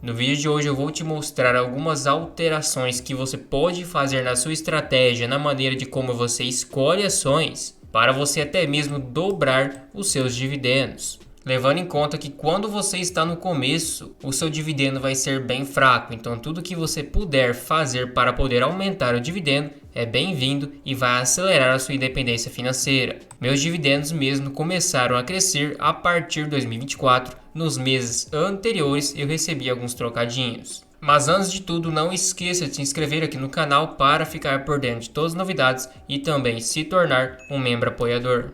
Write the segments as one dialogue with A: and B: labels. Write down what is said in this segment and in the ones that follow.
A: No vídeo de hoje eu vou te mostrar algumas alterações que você pode fazer na sua estratégia, na maneira de como você escolhe ações, para você até mesmo dobrar os seus dividendos. Levando em conta que quando você está no começo, o seu dividendo vai ser bem fraco, então tudo que você puder fazer para poder aumentar o dividendo é bem-vindo e vai acelerar a sua independência financeira. Meus dividendos mesmo começaram a crescer a partir de 2024, nos meses anteriores eu recebi alguns trocadinhos. Mas antes de tudo, não esqueça de se inscrever aqui no canal para ficar por dentro de todas as novidades e também se tornar um membro apoiador.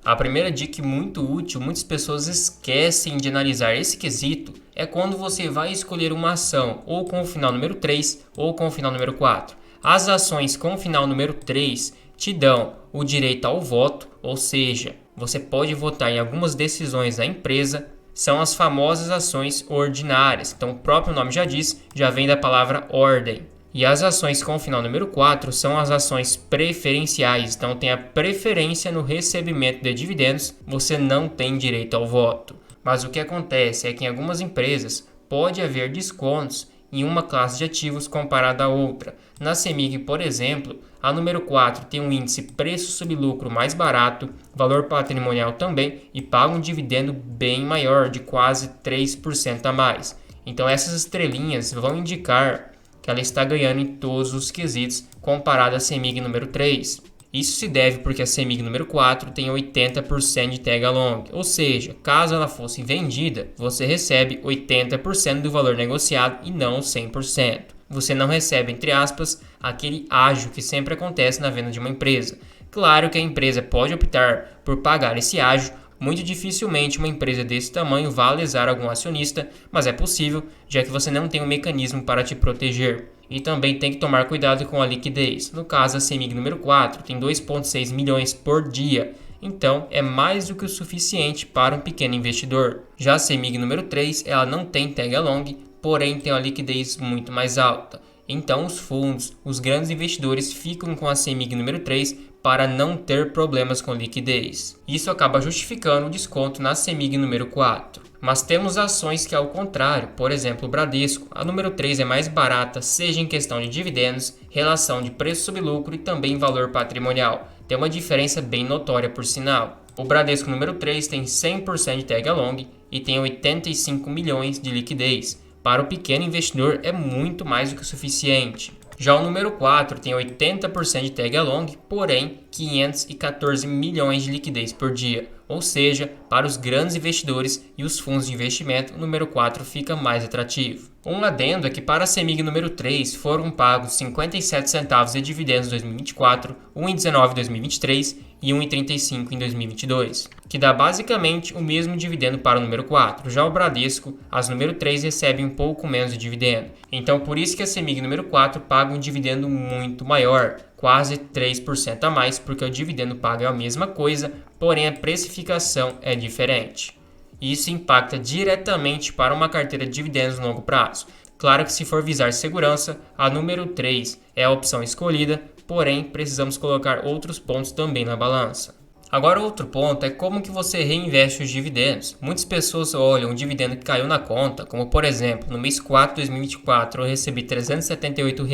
A: A primeira dica muito útil, muitas pessoas esquecem de analisar esse quesito, é quando você vai escolher uma ação ou com o final número 3 ou com o final número 4. As ações com o final número 3 te dão o direito ao voto, ou seja, você pode votar em algumas decisões da empresa, são as famosas ações ordinárias. Então o próprio nome já diz, já vem da palavra ordem. E as ações com o final número 4 são as ações preferenciais, então tem a preferência no recebimento de dividendos, você não tem direito ao voto. Mas o que acontece é que em algumas empresas pode haver descontos em uma classe de ativos comparada a outra. Na CEMIG, por exemplo, a número 4 tem um índice preço sobre lucro mais barato, valor patrimonial também e paga um dividendo bem maior, de quase 3% a mais. Então essas estrelinhas vão indicar que ela está ganhando em todos os quesitos comparado à CEMIG número 3. Isso se deve porque a CEMIG número 4 tem 80% de tag along, ou seja, caso ela fosse vendida, você recebe 80% do valor negociado e não 100%. Você não recebe, entre aspas, aquele ágio que sempre acontece na venda de uma empresa. Claro que a empresa pode optar por pagar esse ágio. Muito dificilmente uma empresa desse tamanho vai lesar algum acionista, mas é possível, já que você não tem um mecanismo para te proteger. E também tem que tomar cuidado com a liquidez. No caso, a CEMIG número 4 tem 2,6 milhões por dia, então é mais do que o suficiente para um pequeno investidor. Já a CEMIG número 3, ela não tem tag along, porém tem uma liquidez muito mais alta. Então os fundos, os grandes investidores ficam com a CEMIG número 3 para não ter problemas com liquidez. Isso acaba justificando o desconto na CEMIG número 4. Mas temos ações que ao contrário, por exemplo o Bradesco, a número 3 é mais barata, seja em questão de dividendos, relação de preço sobre lucro e também valor patrimonial. Tem uma diferença bem notória por sinal. O Bradesco número 3 tem 100% de tag along e tem 85 milhões de liquidez. Para o pequeno investidor é muito mais do que o suficiente. Já o número 4 tem 80% de tag along, porém 514 milhões de liquidez por dia. Ou seja, para os grandes investidores e os fundos de investimento, o número 4 fica mais atrativo. Um adendo é que para a CEMIG número 3 foram pagos 57 centavos de dividendos em 2024, 1,19 em 2023 e 1,35 em 2022, que dá basicamente o mesmo dividendo para o número 4. Já o Bradesco, as número 3 recebem um pouco menos de dividendo. Então por isso que a CEMIG número 4 paga um dividendo muito maior, quase 3% a mais, porque o dividendo pago é a mesma coisa, porém a precificação é diferente. Isso impacta diretamente para uma carteira de dividendos no longo prazo. Claro que se for visar segurança, a número 3 é a opção escolhida, porém precisamos colocar outros pontos também na balança. Agora outro ponto é como que você reinveste os dividendos. Muitas pessoas olham um dividendo que caiu na conta, como por exemplo, no mês 4 de 2024 eu recebi R$ 378,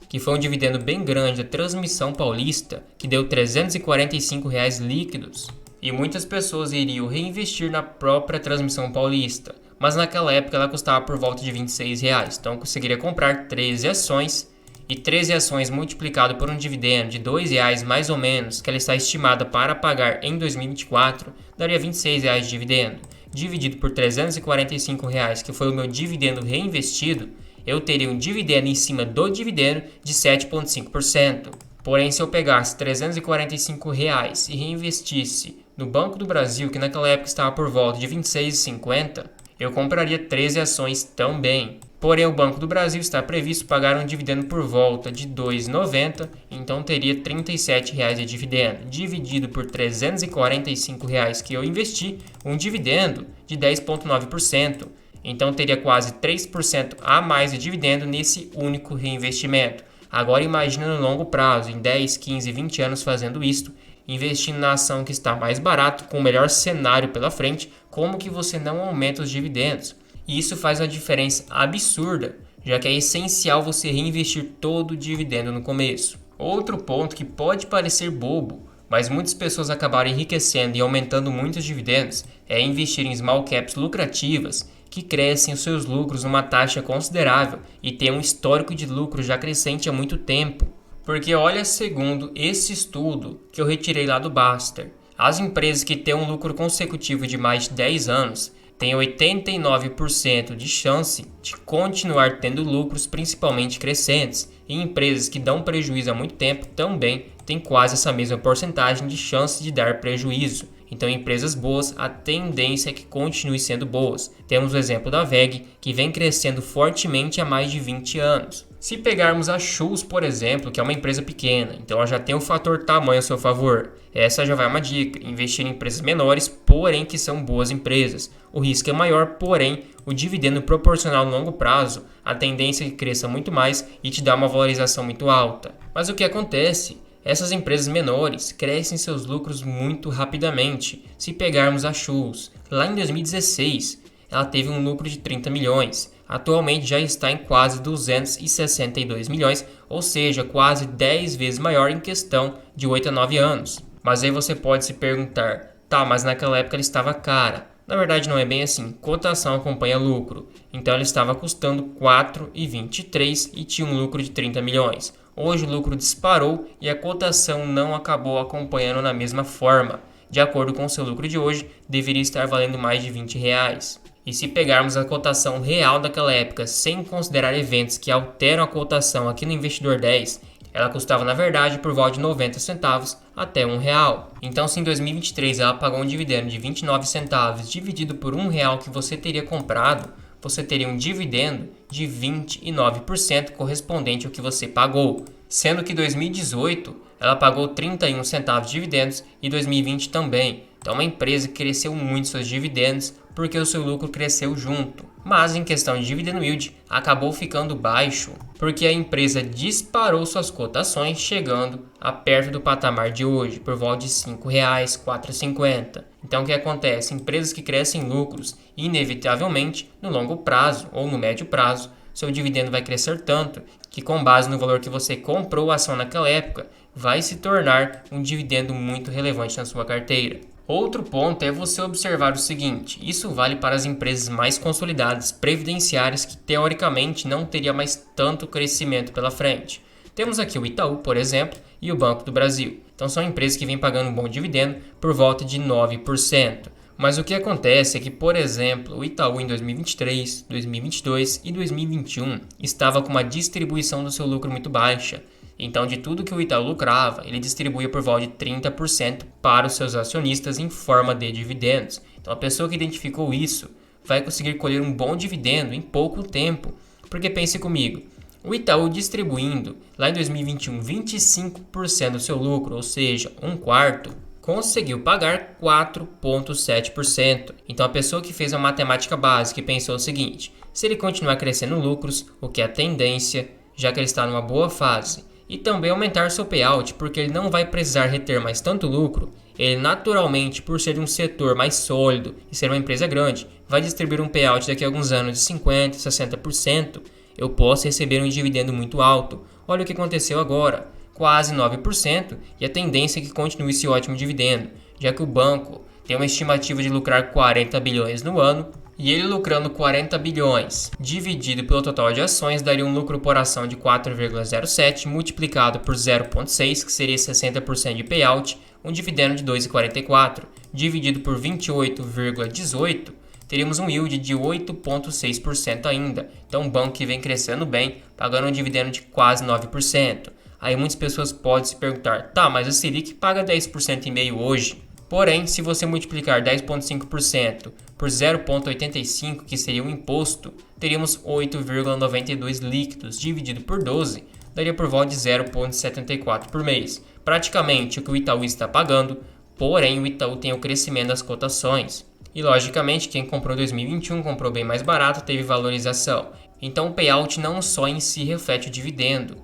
A: que foi um dividendo bem grande da Transmissão Paulista, que deu R$ 345 líquidos. E muitas pessoas iriam reinvestir na própria Transmissão Paulista, mas naquela época ela custava por volta de R$ 26, então eu conseguiria comprar 13 ações, e 13 ações multiplicado por um dividendo de R$ 2 mais ou menos, que ela está estimada para pagar em 2024, daria R$ 26 de dividendo. Dividido por R$ 345, que foi o meu dividendo reinvestido, eu teria um dividendo em cima do dividendo de 7,5%. Porém, se eu pegasse R$ 345 e reinvestisse no Banco do Brasil, que naquela época estava por volta de R$ 26,50, eu compraria 13 ações também. Porém, o Banco do Brasil está previsto pagar um dividendo por volta de R$ 2,90, então teria R$ 37 de dividendo. Dividido por R$ 345 que eu investi, um dividendo de 10,9%. Então teria quase 3% a mais de dividendo nesse único reinvestimento. Agora imagina no longo prazo, em 10, 15, 20 anos fazendo isto, investindo na ação que está mais barato, com o melhor cenário pela frente, como que você não aumenta os dividendos? E isso faz uma diferença absurda, já que é essencial você reinvestir todo o dividendo no começo. Outro ponto que pode parecer bobo, mas muitas pessoas acabaram enriquecendo e aumentando muitos dividendos, é investir em small caps lucrativas que crescem os seus lucros numa taxa considerável e têm um histórico de lucro já crescente há muito tempo. Porque olha, segundo esse estudo que eu retirei lá do Baster, as empresas que têm um lucro consecutivo de mais de 10 anos têm 89% de chance de continuar tendo lucros principalmente crescentes, e empresas que dão prejuízo há muito tempo também têm quase essa mesma porcentagem de chance de dar prejuízo. Então, empresas boas, a tendência é que continuem sendo boas. Temos o exemplo da VEG, que vem crescendo fortemente há mais de 20 anos. Se pegarmos a Shoes, por exemplo, que é uma empresa pequena, então ela já tem o fator tamanho a seu favor. Essa já vai uma dica: investir em empresas menores, porém que são boas empresas. O risco é maior, porém o dividendo proporcional no longo prazo, a tendência é que cresça muito mais e te dá uma valorização muito alta. Mas o que acontece? Essas empresas menores crescem seus lucros muito rapidamente. Se pegarmos a Shoes, lá em 2016, ela teve um lucro de 30 milhões. Atualmente já está em quase 262 milhões, ou seja, quase 10 vezes maior em questão de 8 a 9 anos. Mas aí você pode se perguntar, tá, mas naquela época ela estava cara. Na verdade não é bem assim, cotação acompanha lucro. Então ela estava custando 4,23 e tinha um lucro de 30 milhões. Hoje o lucro disparou e a cotação não acabou acompanhando na mesma forma. De acordo com o seu lucro de hoje, deveria estar valendo mais de R$20. E se pegarmos a cotação real daquela época, sem considerar eventos que alteram a cotação aqui no Investidor 10, ela custava na verdade por volta de 90 centavos até R$1. Então, se em 2023 ela pagou um dividendo de 29 centavos dividido por R$1 que você teria comprado, você teria um dividendo de 29% correspondente ao que você pagou. Sendo que em 2018 ela pagou 31 centavos de dividendos e 2020 também. Então, uma empresa que cresceu muito seus dividendos porque o seu lucro cresceu junto. Mas em questão de dividend yield, acabou ficando baixo porque a empresa disparou suas cotações, chegando a perto do patamar de hoje, por volta de R$5, R$4,50. Então o que acontece? Empresas que crescem lucros, inevitavelmente, no longo prazo ou no médio prazo, seu dividendo vai crescer tanto que, com base no valor que você comprou a ação naquela época, vai se tornar um dividendo muito relevante na sua carteira. Outro ponto é você observar o seguinte: isso vale para as empresas mais consolidadas, previdenciárias, que teoricamente não teria mais tanto crescimento pela frente. Temos aqui o Itaú, por exemplo, e o Banco do Brasil. Então são empresas que vêm pagando um bom dividendo por volta de 9%. Mas o que acontece é que, por exemplo, o Itaú em 2023, 2022 e 2021 estava com uma distribuição do seu lucro muito baixa. Então, de tudo que o Itaú lucrava, ele distribuía por volta de 30% para os seus acionistas em forma de dividendos. Então, a pessoa que identificou isso vai conseguir colher um bom dividendo em pouco tempo. Porque pense comigo, o Itaú distribuindo lá em 2021 25% do seu lucro, ou seja, um quarto, conseguiu pagar 4,7%. Então, a pessoa que fez a matemática básica e pensou o seguinte: se ele continuar crescendo lucros, o que é a tendência, já que ele está numa boa fase, e também aumentar seu payout, porque ele não vai precisar reter mais tanto lucro, ele naturalmente, por ser um setor mais sólido e ser uma empresa grande, vai distribuir um payout daqui a alguns anos de 50%, 60%. Eu posso receber um dividendo muito alto. Olha o que aconteceu agora, quase 9%, e a tendência é que continue esse ótimo dividendo, já que o banco tem uma estimativa de lucrar 40 bilhões no ano, e ele lucrando 40 bilhões dividido pelo total de ações daria um lucro por ação de 4,07 multiplicado por 0,6, que seria 60% de payout, um dividendo de 2,44, dividido por 28,18, teríamos um yield de 8,6% ainda. Então um banco que vem crescendo bem, pagando um dividendo de quase 9%. Aí muitas pessoas podem se perguntar, tá, mas a Selic paga 10,5% hoje. Porém, se você multiplicar 10,5% por 0,85, que seria o imposto, teríamos 8,92 líquidos dividido por 12, daria por volta de 0,74 por mês. Praticamente o que o Itaú está pagando, porém o Itaú tem o crescimento das cotações. E logicamente quem comprou em 2021 comprou bem mais barato, teve valorização. Então o payout não só em si reflete o dividendo,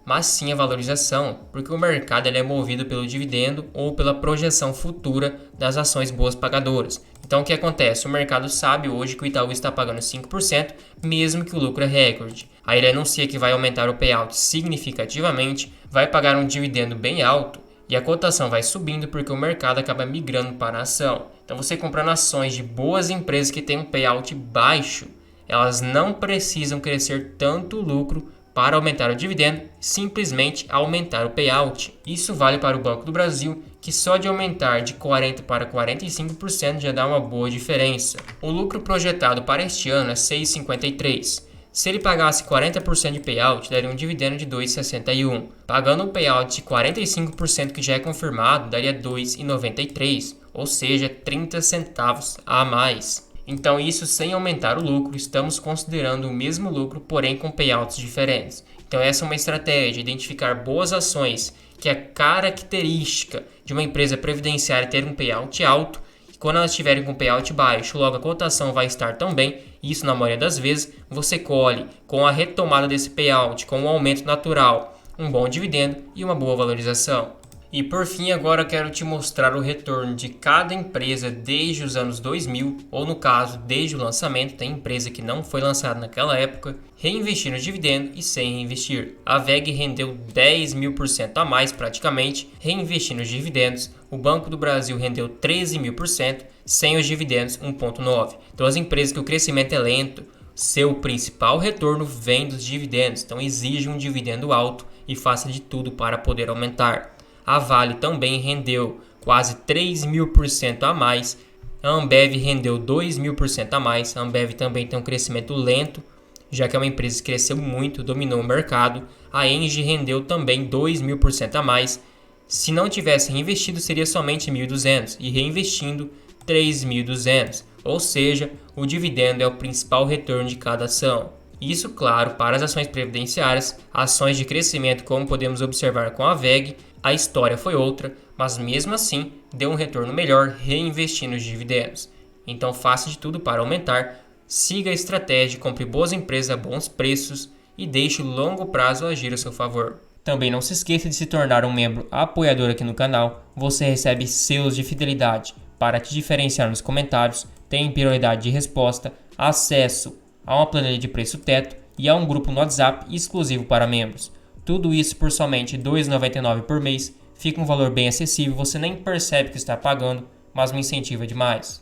A: mas sim a valorização, porque o mercado ele é movido pelo dividendo ou pela projeção futura das ações boas pagadoras. Então o que acontece? O mercado sabe hoje que o Itaú está pagando 5%, mesmo que o lucro é recorde. Aí ele anuncia que vai aumentar o payout significativamente, vai pagar um dividendo bem alto, e a cotação vai subindo porque o mercado acaba migrando para a ação. Então você comprando ações de boas empresas que têm um payout baixo, elas não precisam crescer tanto o lucro para aumentar o dividendo, simplesmente aumentar o payout. Isso vale para o Banco do Brasil, que só de aumentar de 40% para 45% já dá uma boa diferença. O lucro projetado para este ano é 6,53. Se ele pagasse 40% de payout, daria um dividendo de 2,61. Pagando um payout de 45% que já é confirmado, daria 2,93, ou seja, 30 centavos a mais. Então isso sem aumentar o lucro, estamos considerando o mesmo lucro, porém com payouts diferentes. Então essa é uma estratégia, identificar boas ações, que é característica de uma empresa previdenciária ter um payout alto, e quando elas estiverem com payout baixo, logo a cotação vai estar também. Isso na maioria das vezes você colhe com a retomada desse payout, com um aumento natural, um bom dividendo e uma boa valorização. E por fim, agora eu quero te mostrar o retorno de cada empresa desde os anos 2000, ou no caso, desde o lançamento. Tem empresa que não foi lançada naquela época, reinvestir no dividendo e sem reinvestir. A VEG rendeu 10.000% a mais praticamente, reinvestindo nos dividendos. O Banco do Brasil rendeu 13.000%, sem os dividendos 1,9%. Então as empresas que o crescimento é lento, seu principal retorno vem dos dividendos, então exige um dividendo alto e faça de tudo para poder aumentar. A Vale também rendeu quase 3.000% a mais. A Ambev rendeu 2.000% a mais. A Ambev também tem um crescimento lento, já que é uma empresa que cresceu muito, dominou o mercado. A Engie rendeu também 2.000% a mais. Se não tivesse reinvestido, seria somente 1.200 e reinvestindo 3.200. Ou seja, o dividendo é o principal retorno de cada ação. Isso, claro, para as ações previdenciárias, ações de crescimento, como podemos observar com a VEG, a história foi outra, mas mesmo assim deu um retorno melhor reinvestindo os dividendos. Então faça de tudo para aumentar, siga a estratégia, compre boas empresas a bons preços e deixe o longo prazo agir a seu favor. Também não se esqueça de se tornar um membro apoiador aqui no canal, você recebe selos de fidelidade para te diferenciar nos comentários, tem prioridade de resposta, acesso a uma planilha de preço teto e a um grupo no WhatsApp exclusivo para membros. Tudo isso por somente R$ 2,99 por mês. Fica um valor bem acessível, você nem percebe que está pagando, mas me incentiva demais.